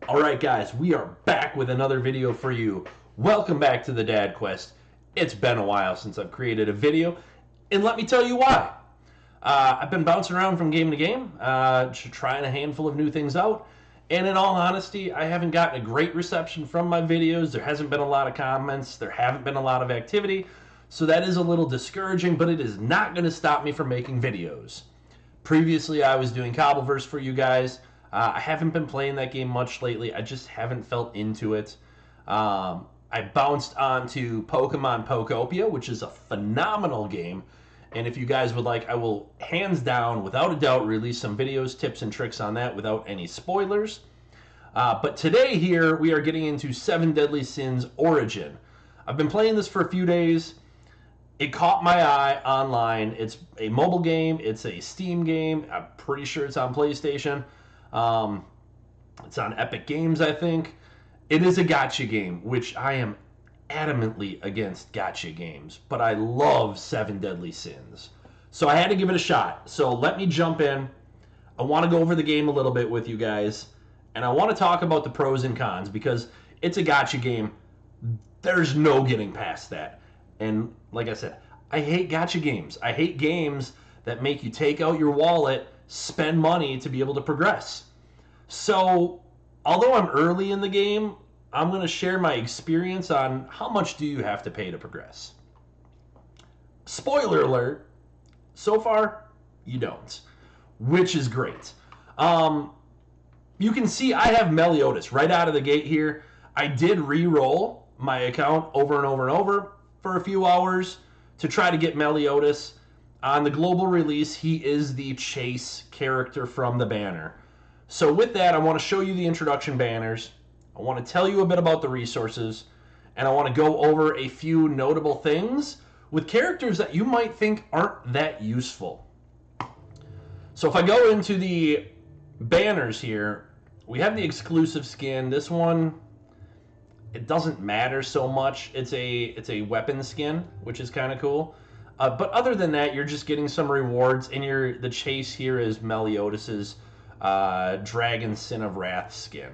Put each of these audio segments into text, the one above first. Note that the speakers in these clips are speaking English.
Alright guys, we are back with another video for you. Welcome back to the Dad Quest. It's been a while since I've created a video, and let me tell you why. I've been bouncing around from game to game, trying a handful of new things out, and in all honesty, I haven't gotten a great reception from my videos. There hasn't been a lot of comments, there haven't been a lot of activity, so that is a little discouraging, but it is not going to stop me from making videos. Previously, I was doing Cobbleverse for you guys. I haven't been playing that game much lately. I just haven't felt into it. I bounced onto Pokemon Pokopia, which is a phenomenal game. And if you guys would like, I will hands down, without a doubt, release some videos, tips, and tricks on that without any spoilers. But today here, we are getting into 7 Deadly Sins Origin. I've been playing this for a few days. It caught my eye online. It's a mobile game. It's a Steam game. I'm pretty sure it's on PlayStation. It's on Epic Games, I think. It is a gacha game, which I am adamantly against gacha games, but I love 7 Deadly Sins. So I had to give it a shot. So let me jump in. I want to go over the game a little bit with you guys, and I want to talk about the pros and cons, because it's a gacha game. There's no getting past that. And like I said, I hate gacha games. I hate games that make you take out your wallet, spend money to be able to progress. So, although I'm early in the game, I'm going to share my experience on how much do you have to pay to progress. Spoiler alert, so far, you don't, which is great. You can see I have Meliodas right out of the gate here. I did re-roll my account over and over and over for a few hours to try to get Meliodas. On the global release, he is the chase character from the banner. So with that, I want to show you the introduction banners. I want to tell you a bit about the resources, and I want to go over a few notable things with characters that you might think aren't that useful. So if I go into the banners here, we have the exclusive skin. This one, it doesn't matter so much. It's a weapon skin, which is kind of cool. But other than that, you're just getting some rewards, and the chase here is Meliodas's Dragon Sin of Wrath skin.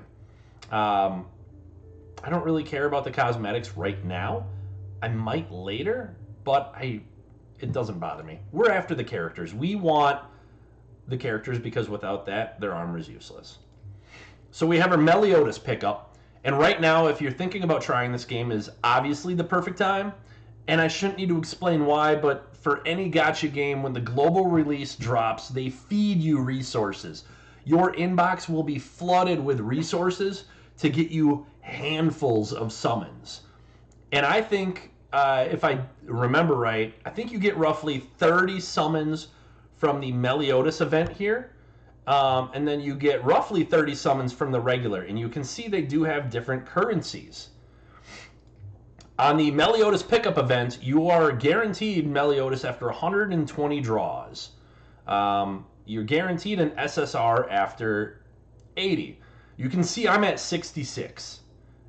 I don't really care about the cosmetics right now. I might later, but it doesn't bother me. We're after the characters. We want the characters, because without that, their armor is useless. So we have our Meliodas pickup, and right now, if you're thinking about trying this game, is obviously the perfect time. And I shouldn't need to explain why, but for any gacha game, when the global release drops, they feed you resources. Your inbox will be flooded with resources to get you handfuls of summons. And I think, if I remember right, I think you get roughly 30 summons from the Meliodas event here. And then you get roughly 30 summons from the regular. And you can see they do have different currencies. On the Meliodas pickup event, you are guaranteed Meliodas after 120 draws. You're guaranteed an SSR after 80. You can see I'm at 66.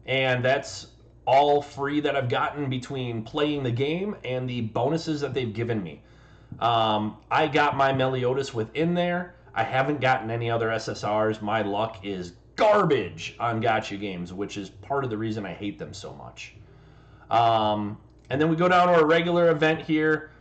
And that's all free that I've gotten between playing the game and the bonuses that they've given me. I got my Meliodas within there. I haven't gotten any other SSRs. My luck is garbage on gacha games, which is part of the reason I hate them so much. And then we go down to our regular event here.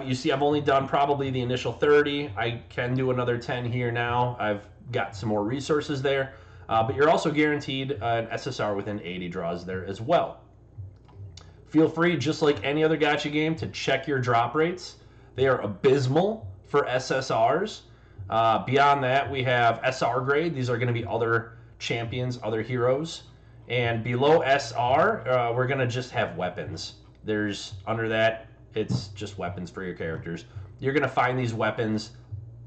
You see I've only done probably the initial 30. I can do another 10 here now. I've got some more resources there. But you're also guaranteed an SSR within 80 draws there as well. Feel free, just like any other gacha game, to check your drop rates. They are abysmal for SSRs. Beyond that, we have SR grade. These are going to be other champions, other heroes. And below SR, we're going to just have weapons. Under that, it's just weapons for your characters. You're going to find these weapons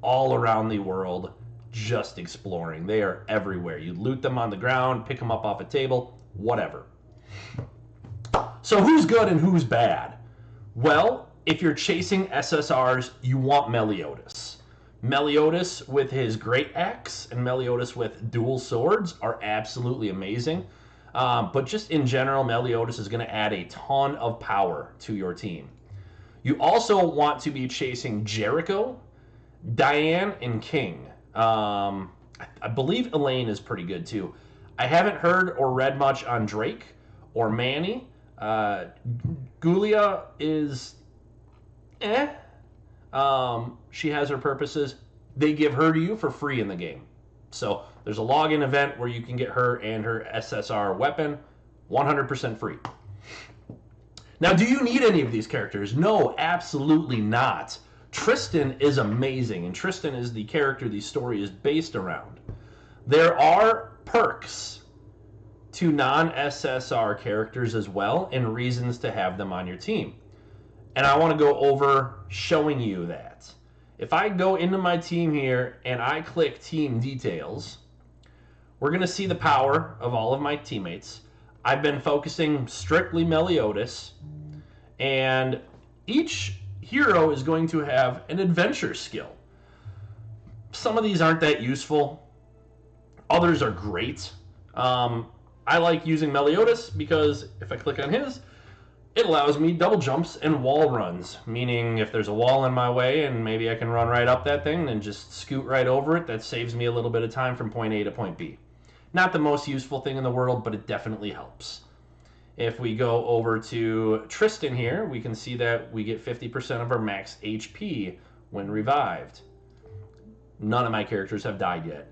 all around the world, just exploring. They are everywhere. You loot them on the ground, pick them up off a table, whatever. So who's good and who's bad? Well, if you're chasing SSRs, you want Meliodas. Meliodas with his Great Axe and Meliodas with dual swords are absolutely amazing. But just in general, Meliodas is going to add a ton of power to your team. You also want to be chasing Jericho, Diane, and King. I believe Elaine is pretty good too. I haven't heard or read much on Drake or Manny. Gulia is eh. She has her purposes. They give her to you for free in the game. So there's a login event where you can get her and her SSR weapon 100% free. Now, do you need any of these characters? No, absolutely not. Tristan is amazing, and Tristan is the character the story is based around. There are perks to non-SSR characters as well, and reasons to have them on your team. And I want to go over showing you that. If I go into my team here and I click team details, we're going to see the power of all of my teammates. I've been focusing strictly Meliodas, and each hero is going to have an adventure skill. Some of these aren't that useful. Others are great. I like using Meliodas because if I click on his, it allows me double jumps and wall runs, meaning if there's a wall in my way and maybe I can run right up that thing and just scoot right over it, that saves me a little bit of time from point A to point B. Not the most useful thing in the world, but it definitely helps. If we go over to Tristan here, we can see that we get 50% of our max HP when revived. None of my characters have died yet.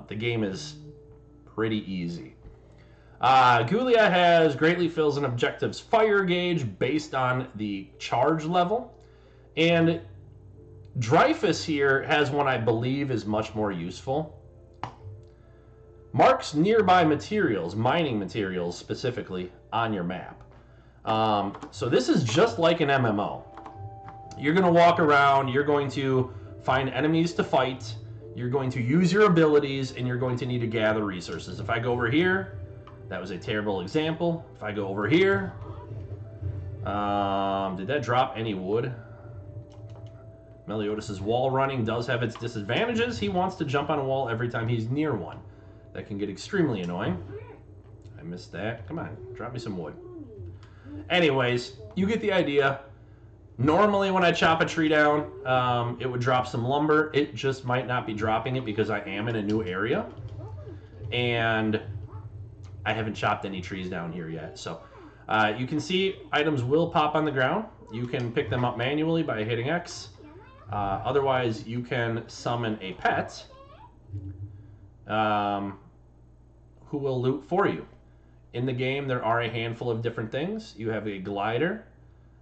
The game is pretty easy. Gulia has greatly fills an objective's fire gauge based on the charge level. And Dreyfus here has one I believe is much more useful. Marks nearby materials, mining materials specifically, on your map. So this is just like an MMO. You're going to walk around, you're going to find enemies to fight, you're going to use your abilities, and you're going to need to gather resources. If I go over here, that was a terrible example. If I go over here, did that drop any wood? Meliodas' wall running does have its disadvantages. He wants to jump on a wall every time he's near one. That can get extremely annoying. I missed that. Come on, drop me some wood. Anyways, you get the idea. Normally when I chop a tree down, it would drop some lumber. It just might not be dropping it because I am in a new area. And I haven't chopped any trees down here yet. So you can see items will pop on the ground. You can pick them up manually by hitting X. Otherwise, you can summon a pet who will loot for you. In the game, there are a handful of different things. You have a glider,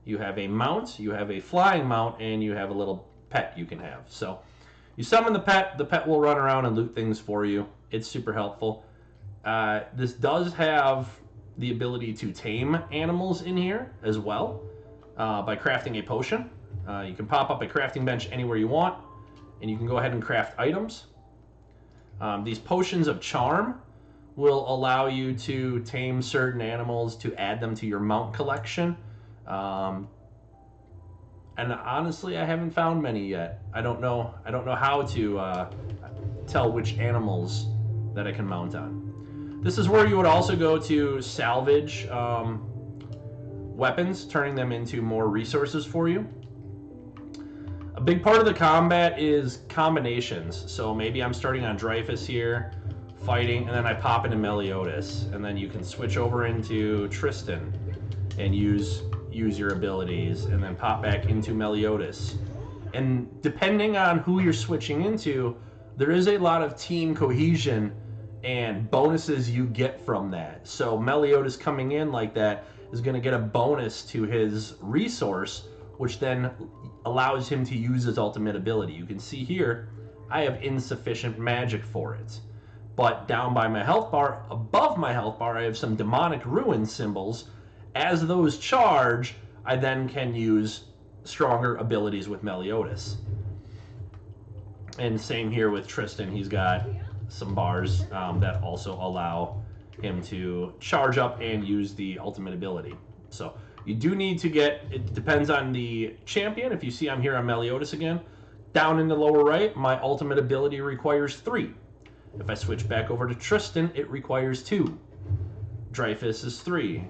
you have a mount, you have a flying mount, and you have a little pet you can have. So you summon the pet will run around and loot things for you. It's super helpful. This does have the ability to tame animals in here as well by crafting a potion. You can pop up a crafting bench anywhere you want, and you can go ahead and craft items. These potions of charm will allow you to tame certain animals to add them to your mount collection. And honestly, I haven't found many yet. I don't know how to tell which animals that I can mount on. This is where you would also go to salvage weapons, turning them into more resources for you. A big part of the combat is combinations. So maybe I'm starting on Dreyfus here, fighting, and then I pop into Meliodas, and then you can switch over into Tristan and use your abilities, and then pop back into Meliodas. And depending on who you're switching into, there is a lot of team cohesion and bonuses you get from that. So Meliodas coming in like that is going to get a bonus to his resource, which then allows him to use his ultimate ability. You can see here, I have insufficient magic for it. But down by my health bar, above my health bar, I have some demonic ruin symbols. As those charge, I then can use stronger abilities with Meliodas. And same here with Tristan. He's got some bars that also allow him to charge up and use the ultimate ability. So you do need to get, it depends on the champion. If you see I'm here on Meliodas again, down in the lower right, my ultimate ability requires 3. If I switch back over to Tristan, it requires 2. Dreyfus is 3.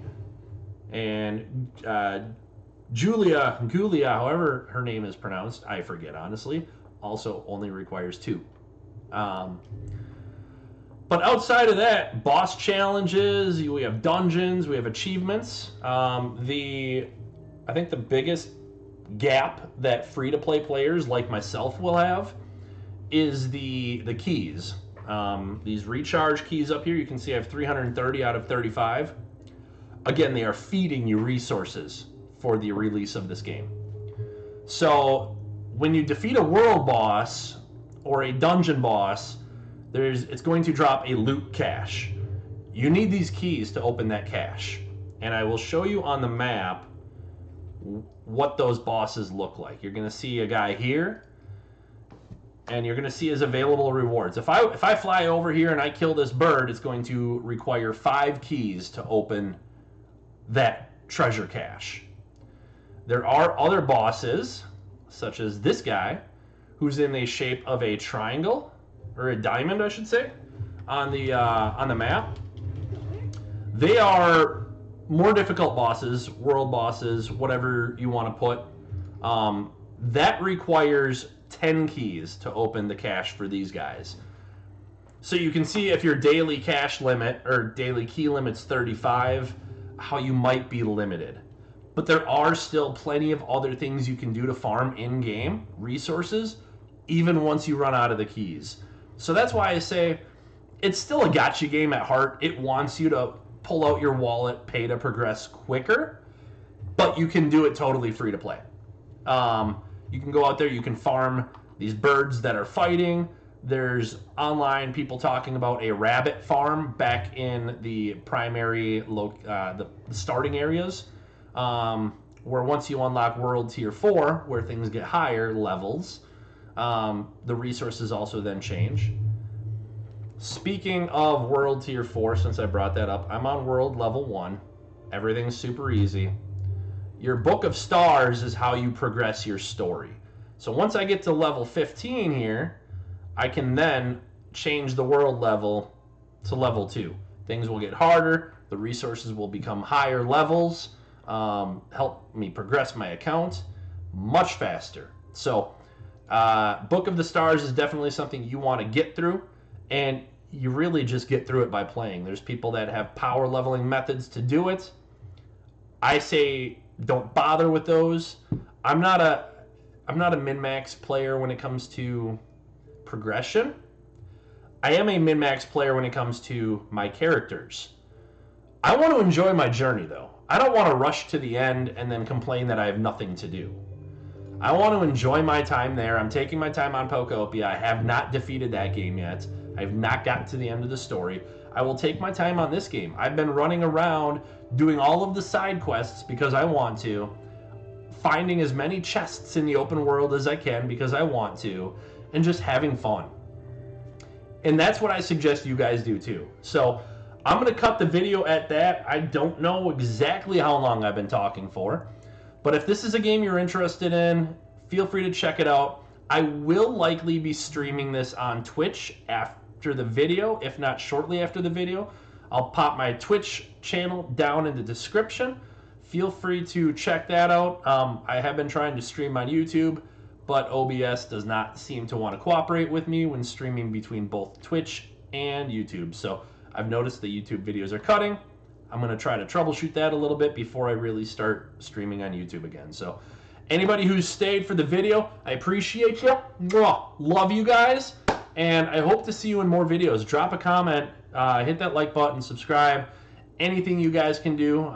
And Gulia, however her name is pronounced, I forget honestly, also only requires 2. But outside of that, boss challenges, we have dungeons, we have achievements. I think the biggest gap that free-to-play players like myself will have is the keys. These recharge keys up here, you can see I have 330 out of 35. Again, they are feeding you resources for the release of this game. So when you defeat a world boss or a dungeon boss, it's going to drop a loot cache. You need these keys to open that cache. And I will show you on the map what those bosses look like. You're going to see a guy here, and you're going to see his available rewards. If I fly over here and I kill this bird, it's going to require 5 keys to open that treasure cache. There are other bosses, such as this guy, who's in the shape of a triangle, or a diamond, I should say, on the map. They are more difficult bosses, world bosses, whatever you want to put. That requires 10 keys to open the cache for these guys. So you can see if your daily cache limit or daily key limit's 35, how you might be limited. But there are still plenty of other things you can do to farm in-game resources, even once you run out of the keys. So that's why I say it's still a gacha game at heart. It wants you to pull out your wallet, pay to progress quicker, but you can do it totally free to play. You can go out there, you can farm these birds that are fighting. There's online people talking about a rabbit farm back in the primary, the starting areas, where once you unlock World Tier 4, where things get higher levels, the resources also then change. Speaking of World Tier 4, since I brought that up, I'm on World Level 1. Everything's super easy. Your Book of Stars is how you progress your story. So once I get to level 15 here, I can then change the world level to level 2. Things will get harder, the resources will become higher levels, help me progress my account much faster. So Book of the Stars is definitely something you want to get through, and you really just get through it by playing. There's people that have power leveling methods to do it. I say don't bother with those. I'm not a min-max player when it comes to progression. I am a min-max player when it comes to my characters. I want to enjoy my journey though. I don't want to rush to the end and then complain that I have nothing to do. I want to enjoy my time there. I'm taking my time on Pokopia. I have not defeated that game yet. I have not gotten to the end of the story. I will take my time on this game. I've been running around doing all of the side quests because I want to, finding as many chests in the open world as I can because I want to, and just having fun. And that's what I suggest you guys do too. So I'm going to cut the video at that. I don't know exactly how long I've been talking for, but if this is a game you're interested in, feel free to check it out. I will likely be streaming this on Twitch after the video, if not shortly after the video. I'll pop my Twitch channel down in the description. Feel free to check that out. I have been trying to stream on YouTube, but OBS does not seem to want to cooperate with me when streaming between both Twitch and YouTube. So I've noticed the YouTube videos are cutting. I'm going to try to troubleshoot that a little bit before I really start streaming on YouTube again. So anybody who's stayed for the video, I appreciate you. Mwah. Love you guys. And I hope to see you in more videos. Drop a comment, hit that like button, subscribe. Anything you guys can do,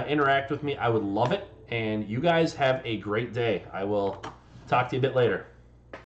interact with me. I would love it. And you guys have a great day. I will talk to you a bit later.